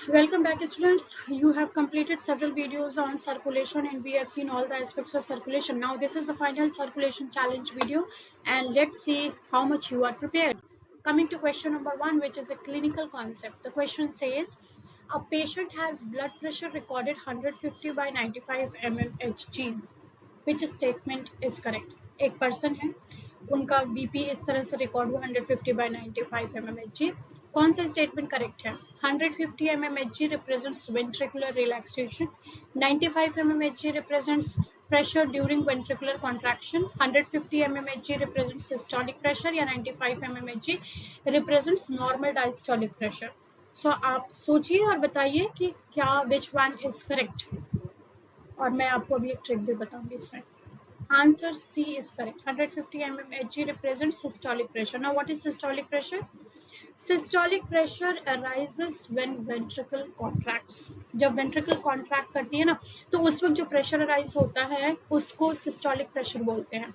Welcome back, students. You have completed several videos on circulation and we have seen all the aspects of circulation. Now this is the final circulation challenge video and let's see how much you are prepared. Coming to question number 1, which is a clinical concept. The question says a patient has blood pressure recorded 150 by 95 mmHg. Which statement is correct? एक person है, उनका BP इस तरह से record हुआ 150 by 95 mmHg. कौन सा statement correct है? 150 mmHg represents ventricular relaxation, 95 mmHg represents pressure during ventricular contraction, 150 mmHg represents systolic pressure या 95 mmHg represents normal diastolic pressure. So आप सोचिए और बताइए कि क्या which one is correct. और मैं आपको अभी एक ट्रिक भी बताऊंगी इसमें. Answer C is correct. 150 mmHg represents systolic pressure. Now what is systolic pressure? Systolic pressure arises when ventricle contracts. जब ventricle contract करती है ना, तो उस वक्त जो pressure arise होता है उसको systolic pressure बोलते हैं.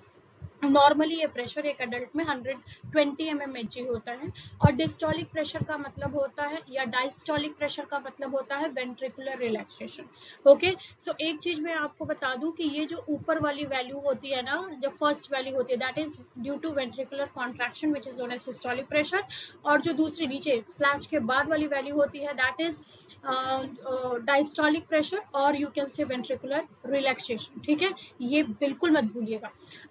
नॉर्मली ये प्रेशर एक एडल्ट में 120 mmHg होता है और डिस्टोलिक प्रेशर का मतलब होता है या डायस्टोलिक प्रेशर का मतलब होता है वेंट्रिकुलर रिलैक्सेशन. ओके, सो एक चीज मैं आपको बता दूं कि ये जो ऊपर वाली वैल्यू होती है ना, जो फर्स्ट वैल्यू होती है that is due to ventricular contraction which is known as systolic pressure, और जो दूसरी नीचे स्लैश के बाद वाली वैल्यू होती है दैट इज डायस्टोलिक प्रेशर और you can say ventricular relaxation. ठीक है, ये बिल्कुल मत भूलिएगा.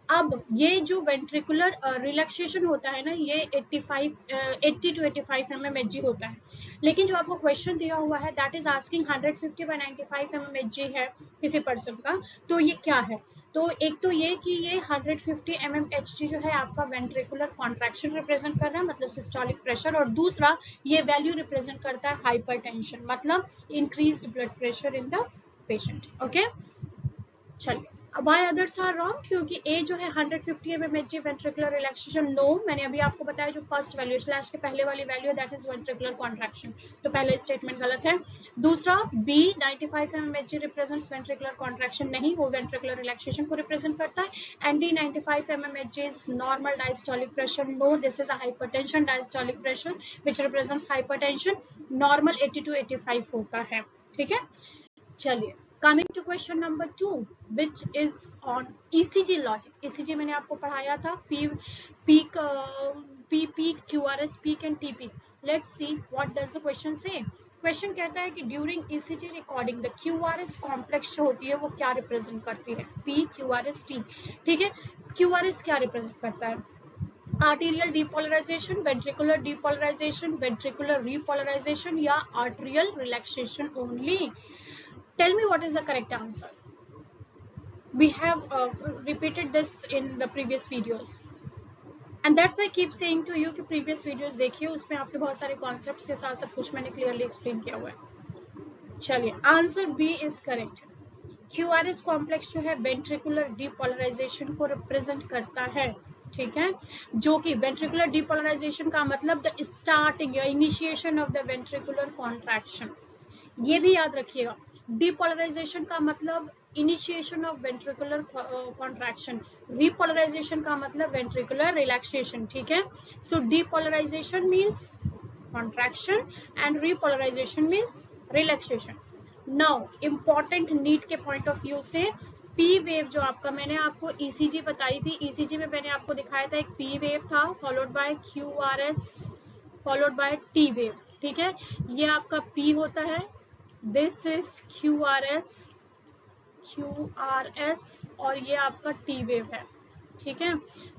अब ये जो वेंट्रिकुलर रिलैक्सेशन होता है ना, ये 80 to 85 mmHg होता है, लेकिन जो आपको क्वेश्चन दिया हुआ है that is asking 150 by 95 mmHg है किसी पर्सन का, तो ये क्या है? तो एक तो ये कि ये 150 mmHg जो है आपका वेंट्रिकुलर कॉन्ट्रैक्शन रिप्रेजेंट कर रहा है, मतलब सिस्टोलिक प्रेशर, और दूसरा ये वैल्यू रिप्रेजेंट करता है हाइपरटेंशन, मतलब increased blood pressure in the patient. Okay, चलिए. Why others are wrong? क्योंकि A जो है 150 mmHg वेंट्रिकुलर रिलैक्सेशन. नो, मैंने अभी आपको बताया जो फर्स्ट वैल्यू स्लैश के पहले वाली value that is ventricular contraction, तो पहला स्टेटमेंट गलत है. दूसरा B 95 mmHg represents ventricular contraction, नहीं, वो वेंट्रिकुलर रिलैक्सेशन को रिप्रेजेंट करता है. And D 95 mmHg is normal diastolic pressure. No, this is a hypertension diastolic pressure which represents hypertension. Normal 80 to 85 होता है. ठीक है, चलिए. Coming to question number 2, which is on ECG logic. ECG मैंने आपको पढ़ाया था, peak, QRS peak and T peak. Let's see what does the question say. Question कहता है कि during ECG recording the QRS complex जो होती है वो क्या रिप्रेजेंट करती है? P, QRS, T. ठीक है, QRS क्या रिप्रेजेंट करता है? Atrial depolarization, ventricular depolarization, ventricular repolarization या atrial relaxation only? Tell me what is the correct answer. We have repeated this in the previous videos and that's why I keep saying to you कि previous videos देखिए, उसमें आपके बहुत सारे concepts के साथ सब कुछ मैंने clearly explain किया हुआ है. चलिए, answer B is correct. QRS complex जो है वेंट्रिकुलर डीपोलराइजेशन को रिप्रेजेंट करता है. ठीक है, जो कि वेंट्रिकुलर डीपोलराइजेशन का मतलब द स्टार्टिंग या initiation of the ventricular contraction. ये भी याद रखिएगा, डीपोलराइजेशन का मतलब initiation of ventricular contraction, repolarization का मतलब वेंट्रिकुलर रिलैक्सेशन. ठीक है, so depolarization means contraction and repolarization means relaxation. Now important NEET के पॉइंट ऑफ व्यू से पी वेव जो आपका, मैंने आपको ECG बताई थी, ECG में मैंने आपको दिखाया था एक पी वेव था followed by QRS followed by T wave. ठीक है, ये आपका P होता है, दिस इज QRS और ये आपका T वेव है. ठीक है,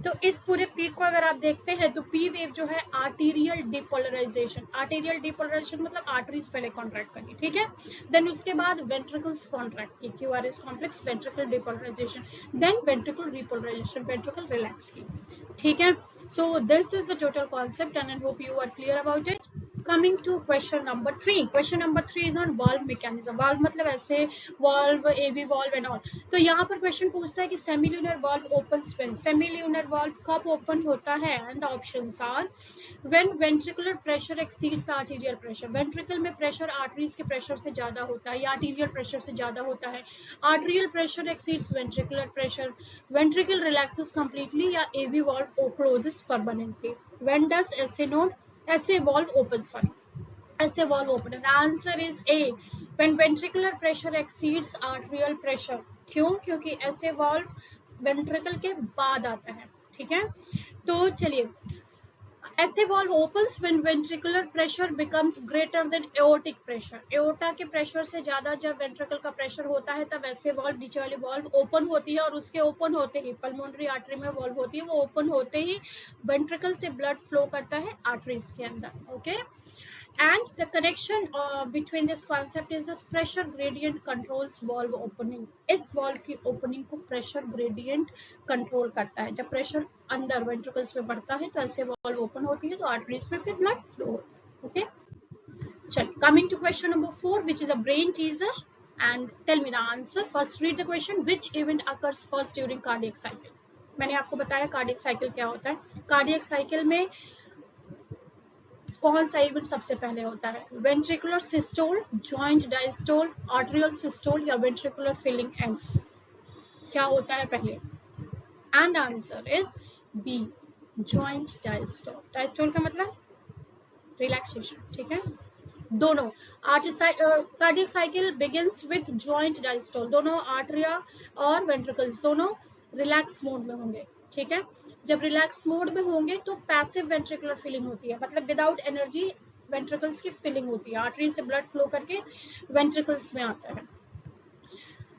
तो इस पूरे पीक को अगर आप देखते हैं तो P वेव जो है आर्टेरियल डीपोलराइजेशन, आर्टेरियल डीपोलराइजेशन मतलब आर्टरीज पहले कॉन्ट्रैक्ट करनी. ठीक है, देन उसके बाद वेंट्रिकल्स कॉन्ट्रैक्ट की, QRS complex ventricle depolarisation, then ventricle repolarisation, ventricle relax की. ठीक है, so this is the total concept and I hope you are clear about it. Coming to question number 3. Question number 3 is on valve mechanism. Valve मतलब ऐसे valve, AV valve and all. तो यहाँ पर question पूछता है कि semilunar valve opens when. Semilunar valve कब open होता है? And the options are when ventricular pressure exceeds arterial pressure. ventricle में प्रेशर आर्टरीज के प्रेशर से ज्यादा होता है या आर्टीरियल प्रेशर से ज्यादा होता है. Arterial pressure exceeds ventricular pressure. ventricle relaxes completely या AV valve closes permanently. When does SA valve open? ऐसे वॉल्व ओपन है? The answer is A, when ventricular pressure exceeds arterial pressure. क्यों? क्योंकि ऐसे वॉल्व वेंट्रिकल के बाद आता है। ठीक है, तो चलिए, ऐसे valve opens when ventricular pressure becomes greater than aortic pressure. Aorta के प्रेशर से ज्यादा जब वेंट्रिकल का प्रेशर होता है तब ऐसे वॉल्व, नीचे वाली वॉल्व ओपन होती है, और उसके ओपन होते ही पल्मोनरी आर्टरी में वॉल्व होती है, वो ओपन होते ही वेंट्रिकल से ब्लड फ्लो करता है आर्टरीज के अंदर। Okay, and the connection between this concept is this pressure gradient controls valve opening। इस valve की opening को pressure gradient control करता है। जब pressure अंदर ventricles में बढ़ता है तो ऐसे valve open होती है, तो arteries में फिर blood flow होता है। okay, चलो, coming to question number 4 which is a brain teaser, and tell me the answer। first read the question, which event occurs first during cardiac cycle। मैंने आपको बताया cardiac cycle क्या होता है। cardiac cycle में कौन सा इवेंट सबसे पहले होता है? Ventricular systole, joint diastole, arterial systole या वेंट्रिकुलर फिलिंग एंड्स? क्या होता है पहले? And answer is B, joint diastole. Diastole का मतलब रिलैक्सेशन। ठीक है, दोनों cardiac cycle begins with joint diastole. दोनों आर्टरिया और वेंट्रिकल्स दोनों रिलैक्स मोड में होंगे। ठीक है, जब रिलैक्स मोड में होंगे तो पैसिव वेंट्रिकुलर फिलिंग होती है, मतलब विदाउट एनर्जी वेंट्रिकल्स की फिलिंग होती है, आर्टरी से ब्लड फ्लो करके वेंट्रिकल्स में आता है।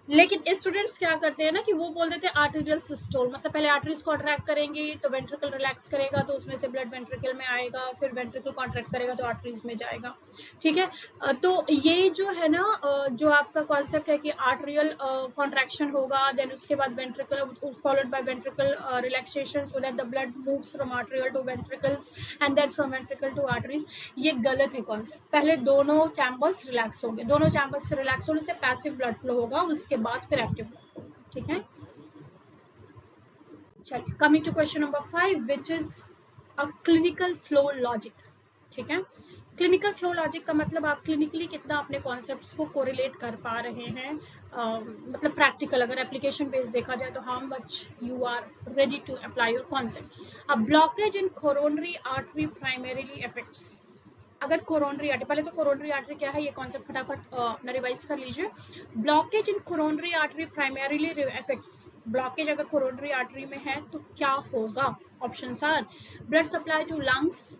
लेकिन स्टूडेंट्स क्या करते हैं ना कि वो बोल देते हैं आर्टेरियल सिस्टोल, मतलब पहले आर्टरीज कॉन्ट्रैक्ट करेंगी तो वेंट्रिकल रिलैक्स करेगा तो उसमें से ब्लड वेंट्रिकल में आएगा, फिर वेंट्रिकल कॉन्ट्रैक्ट करेगा तो आर्टरीज में जाएगा। ठीक है, तो ये जो है ना जो आपका कॉन्सेप्ट है कि आर्टरियल कॉन्ट्रैक्शन होगा, देन उसके बाद ventricle followed by ventricle relaxation, so that the blood moves from arterial to ventricles and then from ventricle to arteries, ये गलत है कॉन्सेप्ट। पहले दोनों चैम्बर्स रिलैक्स होंगे, दोनों चैम्बर्स के रिलैक्स होने से पैसिव ब्लड फ्लो होगा, उसके बाद फिर एक्टिव ब्लड फ्लो। ठीक है, चलिए, coming to question number 5 which is a clinical flow logic. ठीक है, क्लिनिकल फ्लो लॉजिक का मतलब आप क्लिनिकली कितना अपने कॉन्सेप्ट्स को कोरिलेट कर पा रहे हैं, मतलब प्रैक्टिकल, अगर एप्लीकेशन बेस देखा जाए तो how much you are ready to apply your concept. A blockage in coronary artery primarily affects. अगर कोरोनरी आर्टरी, पहले तो कोरोनरी आर्टरी क्या है ये कॉन्सेप्ट फटाफट अपना रिवाइज कर लीजिए। Blockage in coronary artery primarily affects, blockage अगर कोरोनरी आर्टरी में है तो क्या होगा? Options are blood supply to lungs.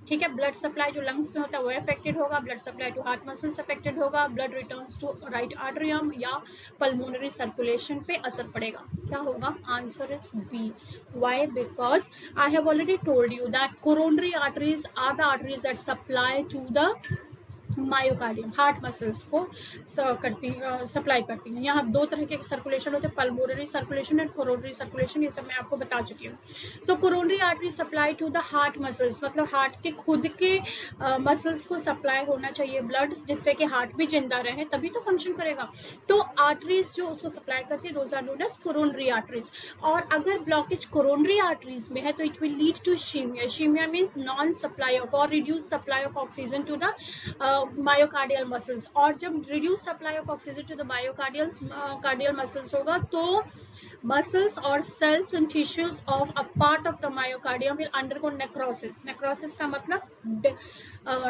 ठीक है, ब्लड सप्लाई जो लंग्स में होता है वो अफेक्टेड होगा, blood supply to heart muscles affected होगा, blood returns to right atrium या पल्मोनरी सर्कुलेशन पे असर पड़ेगा। क्या होगा? Answer is B. Why? Because I have already told you that coronary arteries are the arteries that supply to the myocardium, heart muscles को supply करती हैं। यहाँ दो तरह के सर्कुलेशन होते हैं, pulmonary circulation and coronary circulation, ये सब मैं आपको बता चुकी हूँ। सो coronary artery supply to the heart muscles, मतलब हार्ट के खुद के मसल्स को सप्लाई होना चाहिए ब्लड, जिससे कि हार्ट भी जिंदा रहे, तभी तो फंक्शन करेगा। तो आर्टरीज जो उसको सप्लाई करती है those are known as coronary arteries. और अगर ब्लॉकेज कोरोनरी आर्टरीज में है तो it will lead to ischemia. Ischemia means non supply of और reduce supply of oxygen to the myocardial muscles. और जब reduce supply of oxygen to the myocardial muscles होगा तो muscles or cells and tissues of a part of the myocardium will undergo necrosis। necrosis का मतलब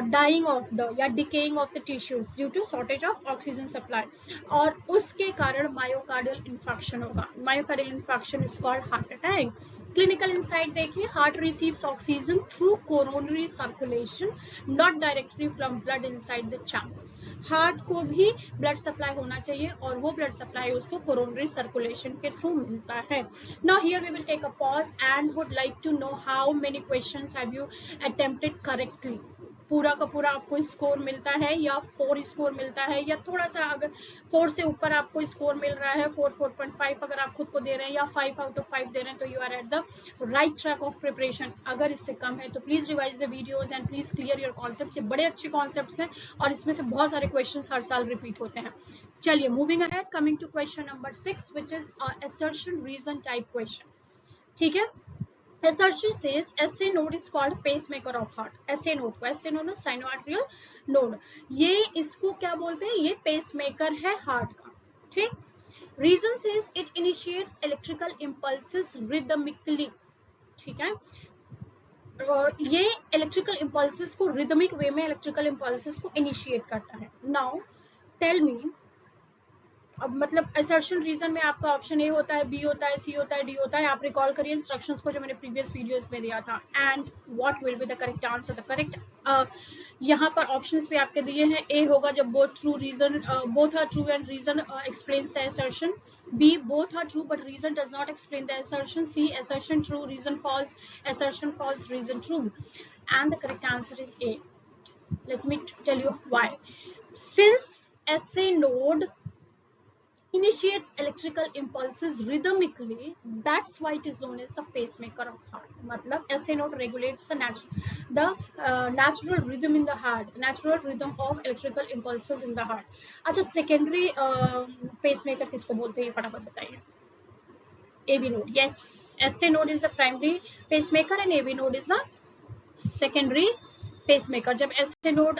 dying of the या decaying of the tissues due to shortage of oxygen supply, और उसके कारण myocardial infarction होगा। myocardial infarction is called heart attack। Clinical insight देखिए, heart receives oxygen through coronary circulation not directly from blood inside the chambers. Heart को भी blood supply होना चाहिए और वो ब्लड सप्लाई उसको कोरोनरी सर्कुलेशन के थ्रू मिलता है। Now here we will take a pause and would like to know how many questions have you attempted correctly. पूरा का पूरा आपको स्कोर मिलता है या 4 स्कोर मिलता है, या थोड़ा सा अगर 4 से ऊपर आपको स्कोर मिल रहा है, 4, 4.5 अगर आप खुद को दे रहे हैं, या 5 आउट ऑफ 5 दे रहे हैं, तो you are at the right track of preparation. अगर इससे कम है तो please revise the videos and please clear your concepts. ये बड़े अच्छे कॉन्सेप्ट्स हैं और इसमें से बहुत सारे क्वेश्चंस हर साल रिपीट होते हैं। चलिए, moving ahead, coming to question number 6 which is assertion reason type question. ठीक है, assertion says SA node is called pacemaker of heart। SA node को, SA node साइनोआर्टरियल नोड, ये इसको क्या बोलते हैं? ये पेसमेकर है हार्ट का। ठीक, reason says it initiates electrical impulses rhythmically। ठीक है, ये इलेक्ट्रिकल इम्पल्सेस को रिदमिक वे में इलेक्ट्रिकल इम्पल्सेस को इनिशिएट करता है. नाउ टेल मी, अब मतलब असर्शन रीजन में आपका ऑप्शन ए होता है, बी होता है, सी होता है, डी होता है. आप रिकॉल करिए इंस्ट्रक्शंस को जो मैंने प्रीवियस वीडियोस में दिया था. And what will be the correct answer. The correct यहाँ पर ऑप्शंस पे आपके दिए हैं. ए होगा जब both true reason both are true and reason explains the assertion. B both are true but reason does not explain the assertion. C assertion true reason false, assertion false reason true. And the correct answer is A. Let me tell you why. Since SA node initiates electrical impulses rhythmically, that's why it is known as the pacemaker of heart. मतलब SA node regulates the natural rhythm in the heart, natural rhythm of electrical impulses in the heart. अच्छा, secondary pacemaker किसको बोलते हैं फटाफट बताइए. AV node. Yes, SA node is the primary pacemaker and AV node is the secondary pacemaker. जब SA node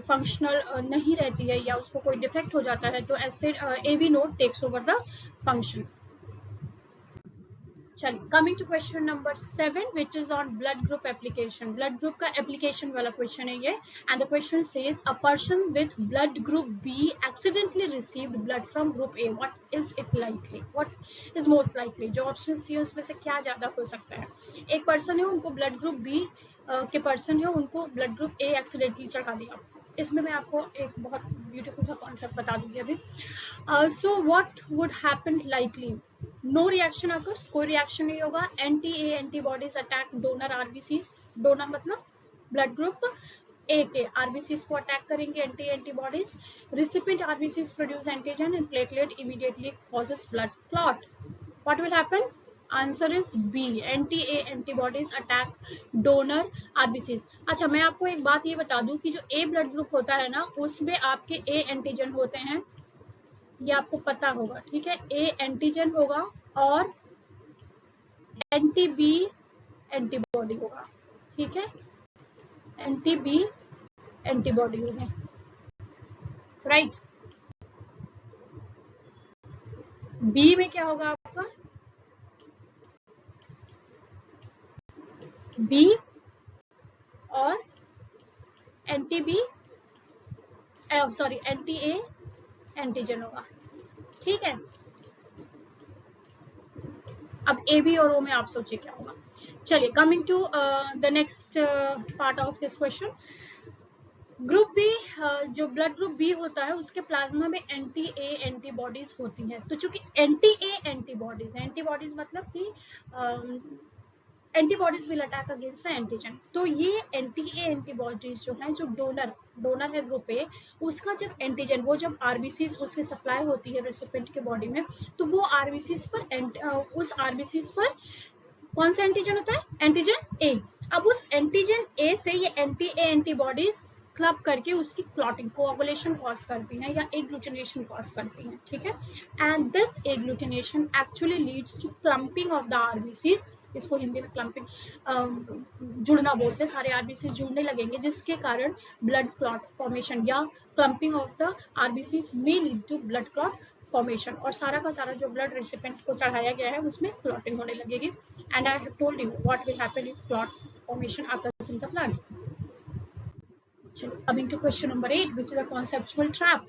functional नहीं रहती है या उसको कोई डिफेक्ट हो जाता है तो AV node takes over the function. चलिए, coming to question number 7 which is on blood group application. Blood group का एप्लीकेशन वाला क्वेश्चन है ये. And the question says a person with blood group B accidentally received blood from group A. What is it likely, what is most likely. जो options दिए उसमें से क्या ज्यादा हो सकता है. एक पर्सन है, उनको ब्लड ग्रुप बी के पर्सन है, उनको ब्लड ग्रुप ए एक्सीडेंटली चढ़ा दिया. इसमें मैं आपको एक बहुत ब्यूटीफुल सा कॉन्सेप्ट बता दूंगी अभी. So what would happen likely. No reaction occurs, कोई रिएक्शन नहीं होगा. Anti-A antibodies attack donor RBCs. Donor मतलब ब्लड ग्रुप ए के आरबीसीज को अटैक करेंगे anti antibodies. Recipient RBCs produce antigen and platelet immediately causes blood clot. What will happen. Answer is B. Anti-A antibodies attack donor RBCs. अच्छा, मैं आपको एक बात ये बता दूं कि जो ए ब्लड ग्रुप होता है ना, उसमें आपके ए एंटीजन होते हैं, ये आपको पता होगा. ठीक है, ए एंटीजन होगा और एंटी बी एंटीबॉडी होगा. ठीक है, एंटी बी एंटीबॉडी होगा. राइट. बी में क्या होगा आपका. बी और anti B sorry anti A antigen होगा. ठीक है. अब ए बी और ओ में आप सोचिए क्या होगा. चलिए, coming to the next part of this question. Group B, जो ब्लड ग्रुप बी होता है उसके प्लाज्मा में एंटी ए एंटीबॉडीज होती हैं. तो चूंकि एंटी ए एंटीबॉडीज, एंटीबॉडीज मतलब कि antibodies will attack against the antigen. तो ये एंटी ए एंटीबॉडीज जो है, जो डोनर है ग्रुप ए, उसका जब एंटीजन, वो जब आरबीसीज उसके सप्लाई होती है रेसिपिएंट के बॉडी में, तो वो आरबीसीज पर उस आरबीसीज पर कौन सा एंटीजन होता है. एंटीजन ए. अब उस एंटीजन ए से ये एंटी ए एंटीबॉडीज क्लब करके उसकी क्लॉटिंग, कोआगुलेशन कॉज करती हैं या एग्लूटिनेशन कॉज करती हैं. ठीक है. And this agglutination actually leads to clumping of the RBCs. इसको हिंदी में क्लम्पिंग, जुड़ना बोलते हैं. सारे आरबीसीज जुड़ने लगेंगे, जिसके कारण ब्लड क्लॉट फॉर्मेशन या क्लम्पिंग ऑफ द आरबीसीज में lead to blood clot formation. और सारा का सारा जो ब्लड रेसिपिएंट को चढ़ाया गया है उसमें क्लॉटिंग होने लगेगी. And I have told you what will happen if clot formation occurs in the blood. Coming to question number 8, which is a conceptual trap.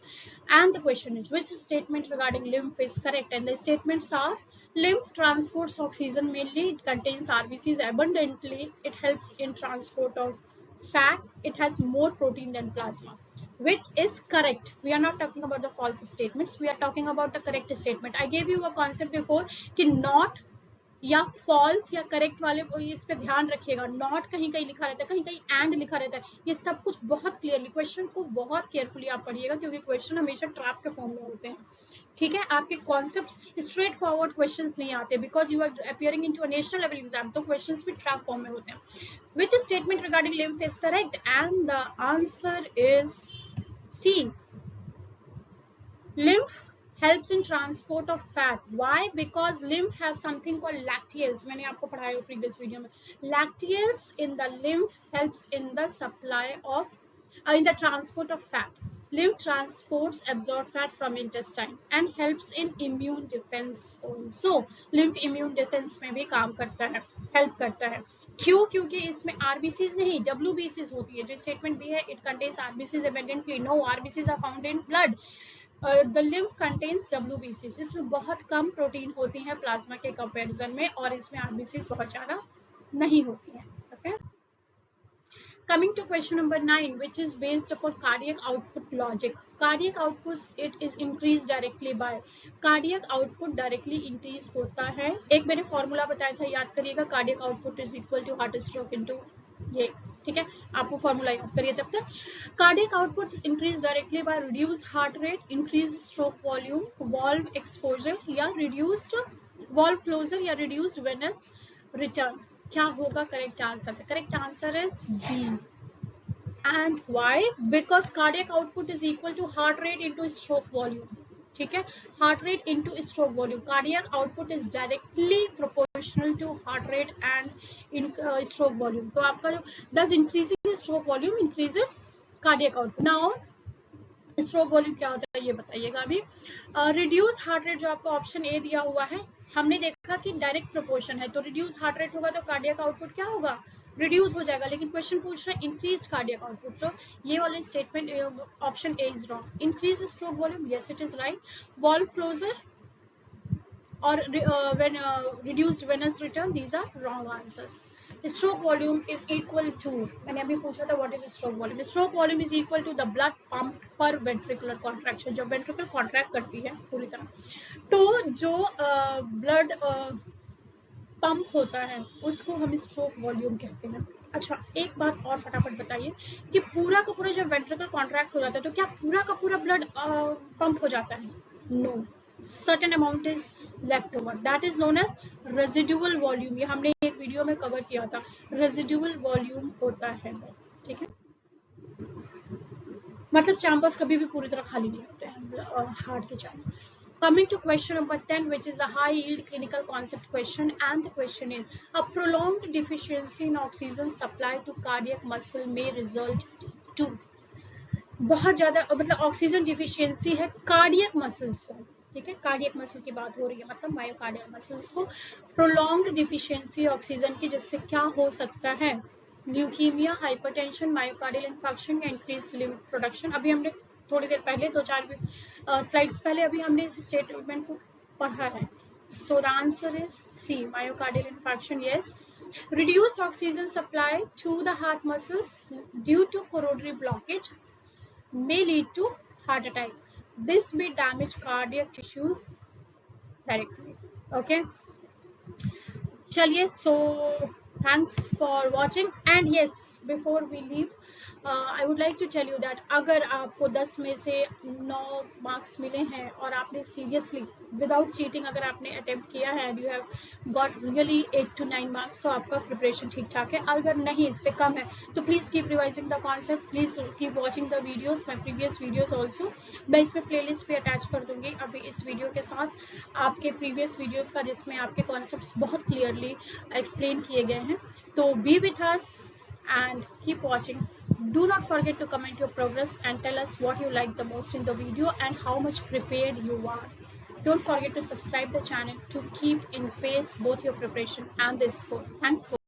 And the question is, which statement regarding lymph is correct? And the statements are: lymph transports oxygen mainly, it contains RBCs abundantly, it helps in transport of fat, it has more protein than plasma. Which is correct? We are not talking about the false statements, we are talking about the correct statement. I gave you a concept before कि not या false या correct वाले इस पे ध्यान रखिएगा. Not कहीं कहीं लिखा रहता है, कहीं कहीं एंड लिखा रहता है. ये सब कुछ बहुत क्लियरली, क्वेश्चन को बहुत केयरफुली आप पढ़िएगा, क्योंकि क्वेश्चन हमेशा ट्रैप के फॉर्म में होते हैं. ठीक है, आपके कॉन्सेप्ट्स स्ट्रेट फॉरवर्ड क्वेश्चंस नहीं आते, because you are appearing into a national level exam, तो क्वेश्चंस भी ट्रैप फॉर्म में होते हैं. Which statement regarding lymph is correct? And the answer is C. lymph helps in transport of fat. Why? Because lymph have something called lacteals. मैंने आपको पढ़ाया previous video में. Lacteals in the lymph helps in the supply of in the transport of fat. Lymph transports absorbed fat from intestine and helps in immune defense also. Lymph immune defense में भी काम करता है, help करता है. क्यों? क्योंकि इसमें आरबीसीज नहीं डब्ल्यूबीसीज होती है। जो स्टेटमेंट बी है, it contains RBCs evidently, no RBCs are found in blood, the lymph contains डब्ल्यूबीसीज। इसमें बहुत कम प्रोटीन होती है प्लाज्मा के कंपैरिजन में, और इसमें आरबीसीज बहुत ज्यादा नहीं होती है। Okay, coming to question number 9, which is based upon cardiac output logic. Cardiac output, it is increased directly by, cardiac output directly increase होता है। एक मैंने फॉर्मूला बताया था, याद करिएगा, cardiac output is equal to heart stroke into ये, ठीक है, आप वो फॉर्मूला याद करिए तब तक। Cardiac output increase directly by reduced heart rate, increase stroke volume, valve exposure या रिड्यूस्ड वॉल्व क्लोजर या रिड्यूस्ड वेनस रिटर्न। क्या होगा correct answer? Correct answer is B. And why? Because cardiac output is equal to heart rate into stroke volume. ठीक है, heart rate into stroke volume. Cardiac output is directly proportional to heart rate and in stroke volume. तो आपका जो दस increasing stroke volume increases cardiac output. Now stroke volume क्या होता है ये बताइएगा अभी। रिड्यूस हार्ट रेट जो आपका ऑप्शन ए दिया हुआ है, हमने देखा कि डायरेक्ट प्रोपोर्शन है, तो रिड्यूस हार्ट रेट होगा तो कार्डियक आउटपुट क्या होगा? रिड्यूस हो जाएगा। लेकिन क्वेश्चन पूछ रहा है इंक्रीज कार्डियक आउटपुट, तो ये वाले statement option A is wrong. Increase stroke volume, yes it is right. Valve closure or when reduced venous return, these are wrong answers. Stroke volume is equal to, मैंने अभी पूछा था what is stroke volume. Stroke volume is equal to the blood pump per ventricular contraction. जब ventricle contract करती है पूरी तरह, तो जो blood पंप होता है उसको हम स्ट्रोक वॉल्यूम कहते हैं। अच्छा, एक बात और फटाफट बताइए कि पूरा का पूरा जब वेंट्रिकल कॉन्ट्रैक्ट हो जाता है तो क्या पूरा का पूरा ब्लड पंप हो जाता है? No, certain amount is left over, that is known as residual volume। ये हमने एक वीडियो में कवर किया था, residual volume होता है। ठीक है, मतलब चैम्बर्स कभी भी पूरी तरह खाली नहीं होते हैं, हार्ट के chambers. Coming to question number 10, which is a high yield clinical concept question, and the question is, a prolonged deficiency in oxygen supply to cardiac muscle may result to, बहुत ज्यादा मतलब ऑक्सीजन डिफिशियंसी है cardiac muscles को, ठीक है, cardiac muscle की बात हो रही है, मतलब मायोकार्डियल मसल्स को प्रोलॉन्ग्ड डिफिशियंसी ऑक्सीजन की, जिससे क्या हो सकता है? ल्यूकीमिया, हाइपरटेंशन, मायोकार्डियल इन्फेक्शन या इंक्रीज लिम्फ प्रोडक्शन। अभी हमने थोड़ी देर पहले 2-4 स्लाइड्स पहले अभी हमने इस स्टेटमेंट को पढ़ा है। So the answer is C, myocardial infection. Yes, reduced oxygen supply to the heart muscles due to coronary blockage may lead to heart attack. This may damage cardiac tissues directly. Okay, chaliye, so thanks for watching, and yes, before we leave, I would like to tell you that अगर आपको 10 में से 9 marks मिले हैं और आपने seriously without cheating अगर आपने अटेम्प्ट किया है and you have got really 8 to 9 marks, तो आपका प्रिपरेशन ठीक ठाक है। अगर नहीं, इससे कम है, तो please keep revising the concept, please keep watching the videos, my previous videos also. मैं इसमें प्लेलिस्ट भी अटैच कर दूंगी अभी इस वीडियो के साथ, आपके प्रीवियस वीडियोस का, जिसमें आपके कॉन्सेप्ट्स बहुत क्लियरली एक्सप्लेन किए गए हैं। तो B with us and keep watching. Do not forget to comment your progress and tell us what you like the most in the video and how much prepared you are. Don't forget to subscribe the channel to keep in pace both your preparation and the score. Thanks for